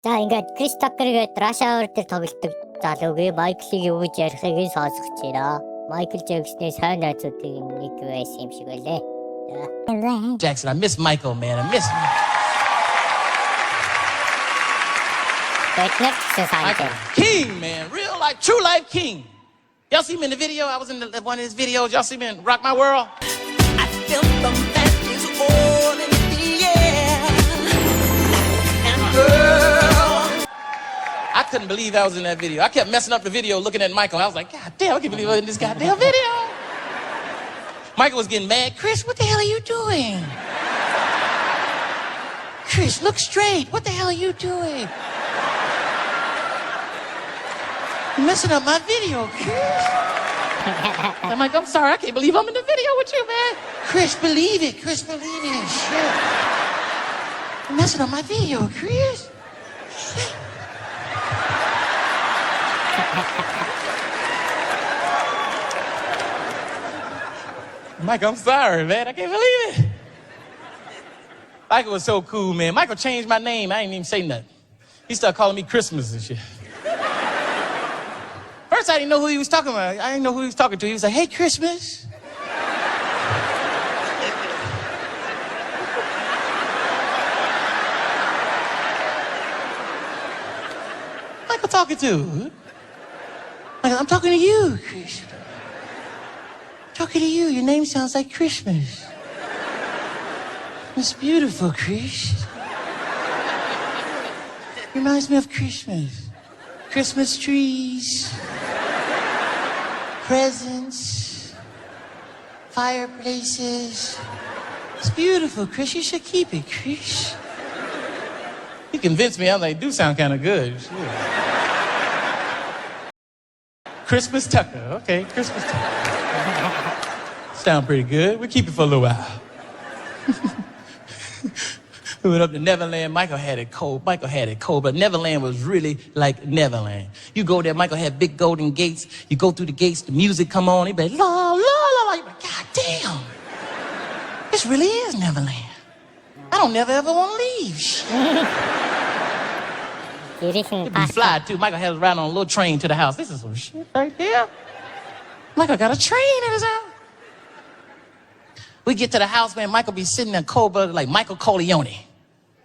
За ингээд Крис Такер гээд Раша Hour дээр тоглолдог залуугийн Майклыг юу гэж ярихыг нь сонсох гэж байна. Майкл Джексоны сайн найзуудыг нэг байсан юм шиг байлээ. Jackson, I miss Michael, man. I miss Michael. King, man. Real life, true life king. Y'all see me in the video? I was in one of his videos. Y'all see me in Rock My World? I feel something that is all in the air. And girl, I couldn't believe I was in that video. I kept messing up the video looking at Michael. I was like, God damn, I can't believe I was in this goddamn video. Michael was getting mad. Chris, what the hell are you doing? Chris, look straight. What the hell are you doing? You're messing up my video, Chris. I'm like, I'm sorry. I can't believe I'm in the video with you, man. Chris, believe it. Chris, believe it. Shit. You're messing up my video, Chris. Shit. Mike, I'm sorry, man. I can't believe it. Michael was so cool, man. Michael changed my name. I ain't even say nothing. He started calling me Christmas and shit. First, I didn't know who he was talking about. I didn't know who he was talking to. He was like, hey, Christmas. Michael talking to? I'm talking to you, Chris. Talking to you. Your name sounds like Christmas. It's beautiful, Chris. Reminds me of Christmas. Christmas trees, presents, fireplaces. It's beautiful, Chris. You should keep it, Chris. He convinced me. I was like, do sound kind of good. Sure. Christmas Tucker. Okay, Christmas Tucker. Sound pretty good. We'll keep it for a little while. We went up to Neverland. Michael had it cold, but Neverland was really like Neverland. You go there, Michael had big golden gates. You go through the gates, the music come on. He be like, la, la, la, la. You're like, God damn. This really is Neverland. I don't never ever want to leave. It'd be fly, too. Michael had us riding on a little train to the house. This is some shit right here. Michael got a train in his house. We get to the house, man, Michael be sitting there cold-blooded like Michael Corleone.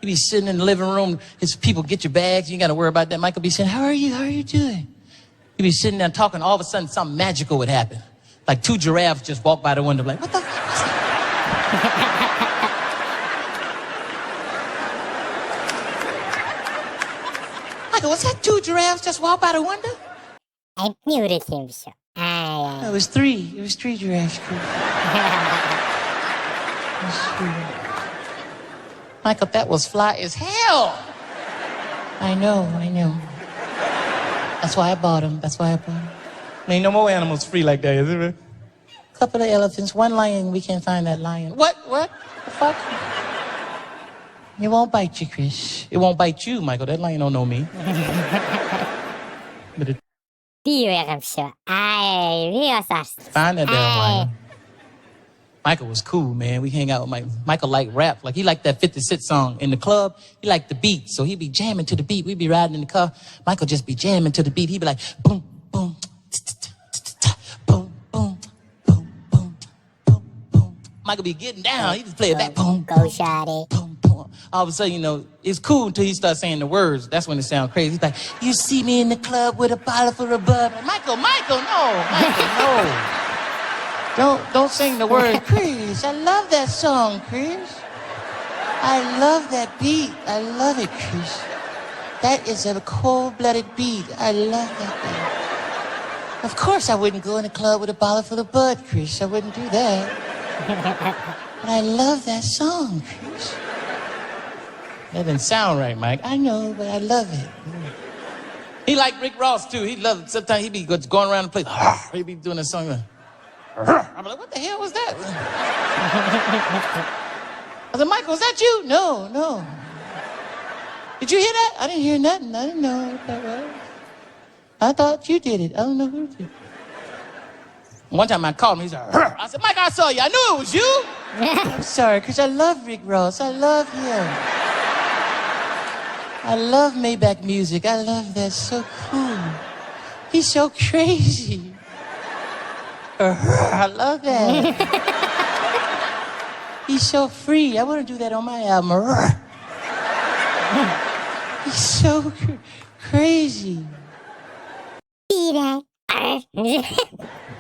He be sitting in the living room. His people get your bags. You ain't got to worry about that. Michael be saying, how are you? How are you doing? He be sitting there talking. All of a sudden, something magical would happen. Like 2 giraffes just walk by the window like, what the fuck was that? Michael, was that 2 giraffes just walk by the window? I knew it him so. It was 3. It was 3 giraffes. Michael, that was fly as hell. I know. That's why I bought him. Ain't no more animals free like that, is it? Right? Couple of elephants, 1 lion. We can't find that lion. What? The fuck? It won't bite you, Chris. It won't bite you, Michael. That lion don't know me. But find that damn lion. Michael was cool, man. We hang out with Michael. Michael liked rap. Like, he liked that 50 Cent song. In the club, he liked the beat. So he'd be jamming to the beat. We'd be riding in the car. Michael just be jamming to the beat. He'd be like, boom, boom, boom, boom, boom, boom, boom, boom. Michael be getting down. He just play it back. Boom, go shawty. Boom, boom. All of a sudden, you know, it's cool until he starts saying the words. That's when it sounds crazy. He's like, you see me in the club with a bottle full of bub. Michael, no. Don't sing the word, Chris. I love that song, Chris. I love that beat. I love it, Chris. That is a cold-blooded beat. I love that beat. Of course I wouldn't go in a club with a bottle full of bud, Chris. I wouldn't do that. But I love that song, Chris. That didn't sound right, Mike. I know, but I love it. He liked Rick Ross, too. He loved it. Sometimes he'd be going around the place. He'd be doing that song like, I'm like, what the hell was that? I said, Michael, was that you? No. Did you hear that? I didn't hear nothing. I didn't know what that was. I thought you did it. I don't know who did it. One time I called him. He's like, I said, Mike, I saw you. I knew it was you. I'm sorry, because I love Rick Ross. I love him. I love Maybach music. I love that. So cool. He's so crazy. I love that. He's so free. I want to do that on my album. He's so crazy.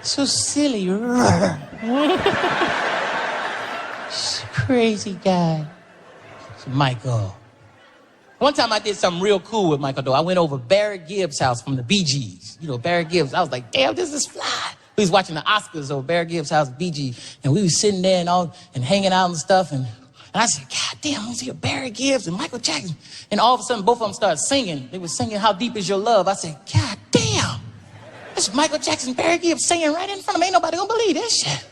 So silly. Crazy guy. It's Michael. One time I did something real cool with Michael, though. I went over Barry Gibbs' house from the Bee Gees. You know, Barry Gibbs. I was like, damn, this is fly. We was watching the Oscars over Barry Gibbs' house, Bee Gees. And we was sitting there and hanging out and stuff. And I said, God damn, let's hear Barry Gibbs and Michael Jackson. And all of a sudden, both of them started singing. They were singing How Deep Is Your Love. I said, God damn. That's Michael Jackson, Barry Gibbs singing right in front of me. Ain't nobody gonna believe this shit.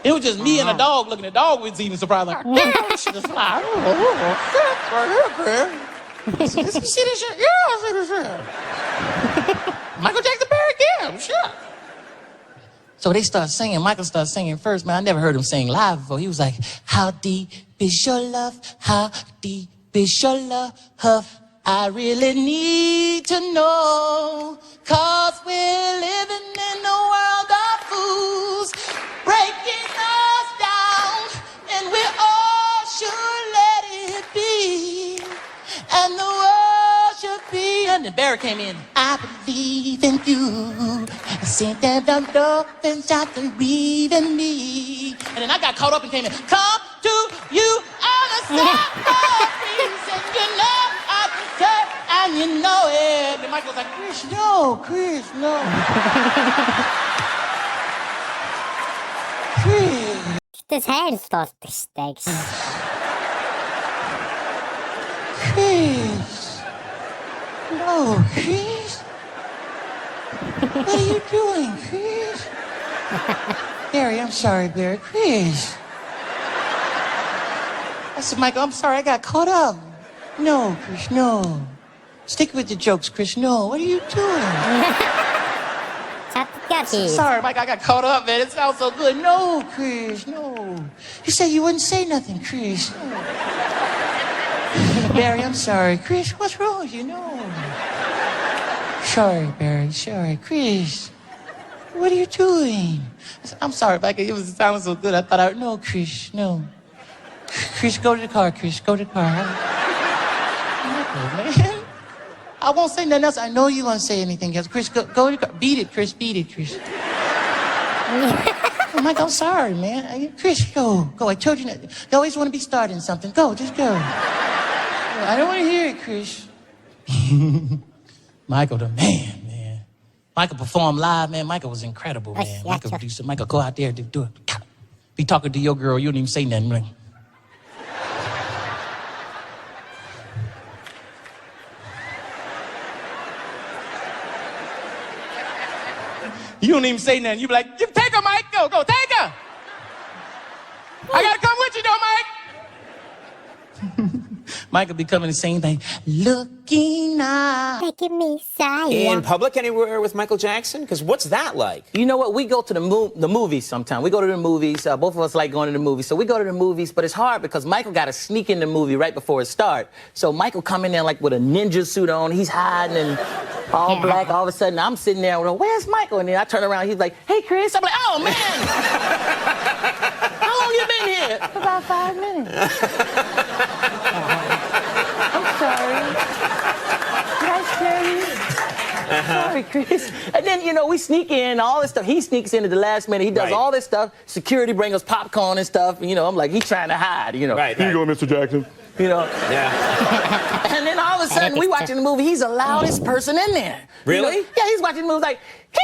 It was just me and a dog looking. The dog was even surprised. Like, damn, this shit is fly. You see this shit? Yeah, I see this shit. Michael Jackson, Barry Gibbs, shit. So they start singing. Michael started singing first, man. I never heard him sing live before. He was like, how deep is your love? How deep is your love? I really need to know. 'Cause we're living in a world of fools, breaking us down, and we all should let it be. And the world should be. And then Barry came in. I believe in you. I sent that the dolphins out to breathe in me. And then I got caught up and came in. Come to you on a breeze, and you know I deserve, and you know it. And Michael was like, Chris, no, Chris, no. Chris. Das heißt das Besteck. Chris. No, Chris. What are you doing, Chris? Barry, I'm sorry, Barry. Chris. I said, Michael, I'm sorry, I got caught up. No, Chris, no. Stick with the jokes, Chris. No, what are you doing? Sorry, Mike, I got caught up, man. It sounds so good. No, Chris, no. You said you wouldn't say nothing, Chris. No. Barry, I'm sorry. Chris, what's wrong with you? No. Sorry, Barry, sorry. Chris, what are you doing? I said, I'm sorry, Mike. It was sounding so good. I thought no, Chris, no. Chris, go to the car, Chris. Go to the car. Man. I won't say nothing else. I know you won't say anything else. Chris, go to the car. Beat it, Chris. Beat it, Chris. Oh, Mike, I'm sorry, man. Chris, go. I told you, you always want to be starting something. Go, just go. I don't want to hear it, Chris. Michael, the man. Michael performed live, man. Michael was incredible, man. Michael produced it. Michael, go out there, do it. Be talking to your girl, you don't even say nothing, man. You don't even say nothing. You be like, take her, Mike. Go, take her. I gotta come with you, though, Mike. Michael be coming and saying things. Looking up. Making me sigh. In public anywhere with Michael Jackson? Because what's that like? You know what? We go to the movies sometimes. We go to the movies. Both of us like going to the movies. So we go to the movies, but it's hard because Michael got to sneak in the movie right before it starts. So Michael come in there like with a ninja suit on. He's hiding and all black. All of a sudden, I'm sitting there, where's Michael? And then I turn around. He's like, hey, Chris. I'm like, oh, man. How long you been here? About 5 minutes. I'm sorry. Did I scare you? Sorry, Chris. And then, we sneak in, all this stuff. He sneaks in at the last minute. He does all this stuff. Security bring us popcorn and stuff. And, I'm like, he's trying to hide, Right. Here you go, Mr. Jackson. Yeah. And then all of a sudden, we watching the movie. He's the loudest person in there. Really? Yeah, he's watching the movie like, hee.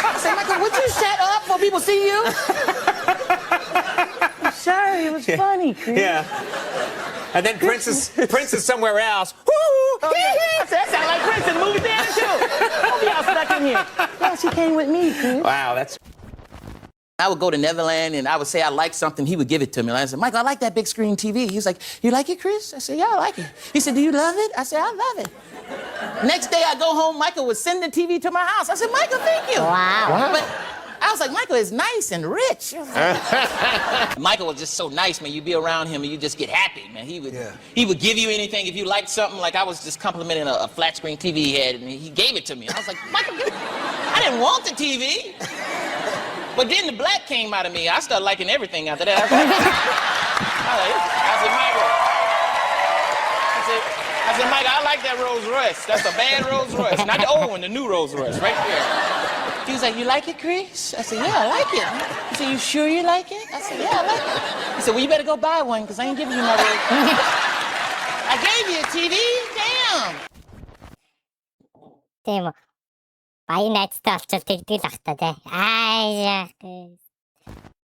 I said, Michael, would you shut up before people see you? I'm sorry, it was funny, Chris. Yeah. And then Prince is somewhere else. Oh, yeah. I said, that sounds like Prince in the movie theater, too. Don't be all stuck in here. Yes, he came with me, Chris. Wow, that's... I would go to Neverland and I would say I like something. He would give it to me. And I said, Michael, I like that big screen TV. He was like, you like it, Chris? I said, yeah, I like it. He said, do you love it? I said, I love it. Next day I go home, Michael would send the TV to my house. I said, Michael, thank you. Wow. But I was like, Michael is nice and rich. Michael was just so nice, man. You'd be around him and you just get happy, man. He would give you anything if you liked something. Like I was just complimenting a flat screen TV he had, and he gave it to me. I was like, Michael, I didn't want the TV. But then the black came out of me. I started liking everything after that. I said, Michael. I said, Michael, I like that Rolls Royce. That's a bad Rolls Royce. Not the old one, the new Rolls Royce, right there. He was like, you like it, Chris? I said, yeah, I like it. He said, you sure you like it? I said, yeah, I like it. He said, well, you better go buy one, because I ain't giving you my Rolls Royce. I gave you a TV? Damn. でも、баян найзтай олчвал тэгдэг л ах та тий. Аа яах.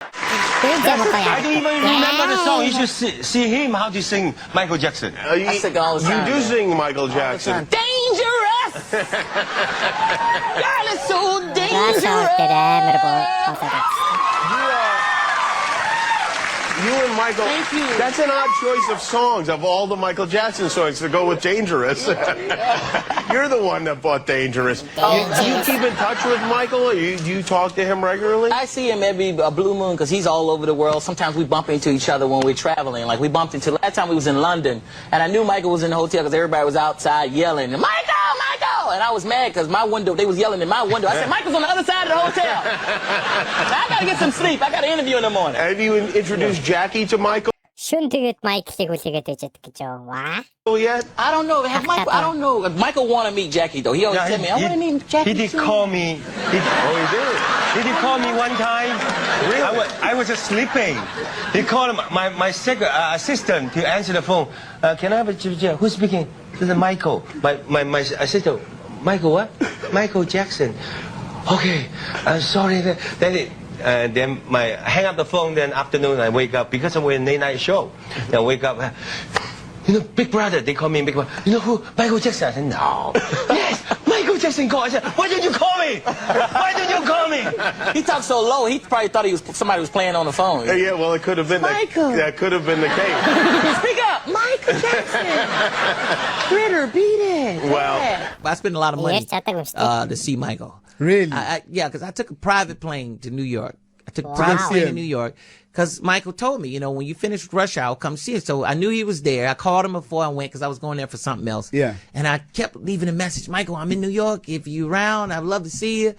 I don't even remember the song. You should see him how to sing Michael Jackson. I sing all the time. You do sing Michael Jackson. Dangerous! God, it's so Раша dangerous! ордер амар боо. You and Michael, Thank you. that's an odd choice of songs, of all the Michael Jackson songs, to go with Dangerous. You're the one that bought Dangerous. Do you keep in touch with Michael? Do you talk to him regularly? I see him every blue moon because he's all over the world. Sometimes we bump into each other when we're traveling. Like we bumped into last time we was in London, and I knew Michael was in the hotel because everybody was outside yelling, Michael, Michael! And I was mad because my window, they was yelling in my window. I said, Michael's on the other side of the hotel. I gotta get some sleep. I got an interview in the morning. Have you introduced Jackie to Michael Шүн тэгээд Майклыг үлээгээд ижэд гэж байгаа. yet? I don't know. Michael, I don't know. Michael want to meet Jackie though. He always tell me, I want to meet Jackie. He did call me. He did call me one time. Really? I was just sleeping. He called my assistant to answer the phone. Can I have a who's speaking? This is Michael. My assistant. Michael what? Michael Jackson. Okay. Sorry. Then hang up the phone. Then afternoon I wake up because we're in late night show. Then I wake up. You know, Big Brother. They call me Big Brother. You know who? Michael Jackson. I said no. Yes, Michael Jackson called. I said, why didn't you call me? Why didn't you call me? He talked so low. He probably thought somebody was playing on the phone. Yeah, well, it could have been Michael. that could have been the case. Speak up, Michael Jackson. Critter, beat it. Well, I spent a lot of money Yes, чадаагүй шүү дээ. to see Michael. Really? Yeah, because I took a private plane to New York. I took a private Wow. plane to New York because Michael told me, you know, when you finish Rush Hour, come see it. So I knew he was there. I called him before I went because I was going there for something else. Yeah. And I kept leaving a message, Michael, I'm in New York. If you're around, I'd love to see you.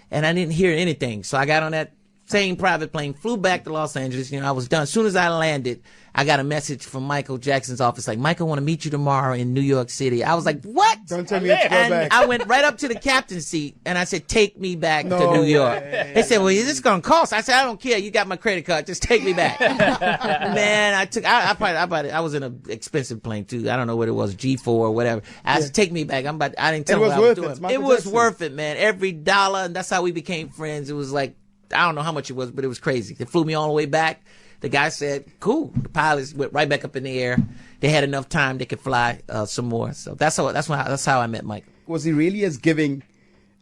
And I didn't hear anything. So I got on that same private plane, flew back to Los Angeles. You know, I was done. As soon as I landed, I got a message from Michael Jackson's office like, Michael, want to meet you tomorrow in New York City. I was like, what? Don't tell me you have to go And back. I went right up to the captain's seat and I said, take me back to New York. They said, well, is this going to cost? I said, I don't care. You got my credit card. Just take me back. Man, I was in an expensive plane too. I don't know what it was, G4 or whatever. I said, take me back. I didn't tell It him was what I was worth it. doing. It's Michael It was Jackson. worth it, man. Every dollar. And that's how we became friends. It was like, I don't know how much it was, but it was crazy. They flew me all the way back. The guy said, cool. The pilots went right back up in the air. They had enough time. They could fly some more. So that's how I met Mike. Was he really as giving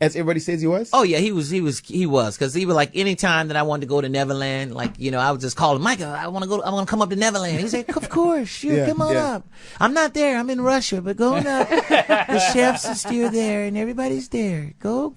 as everybody says he was? Oh yeah, he was because he was like anytime that I wanted to go to Neverland, like, you know, I would just call him, Michael, I want to come up to Neverland. He said, of course, sure, Yeah, come on yeah. up. I'm not there, I'm in Russia, but going up. The chefs are still there and everybody's there. Go.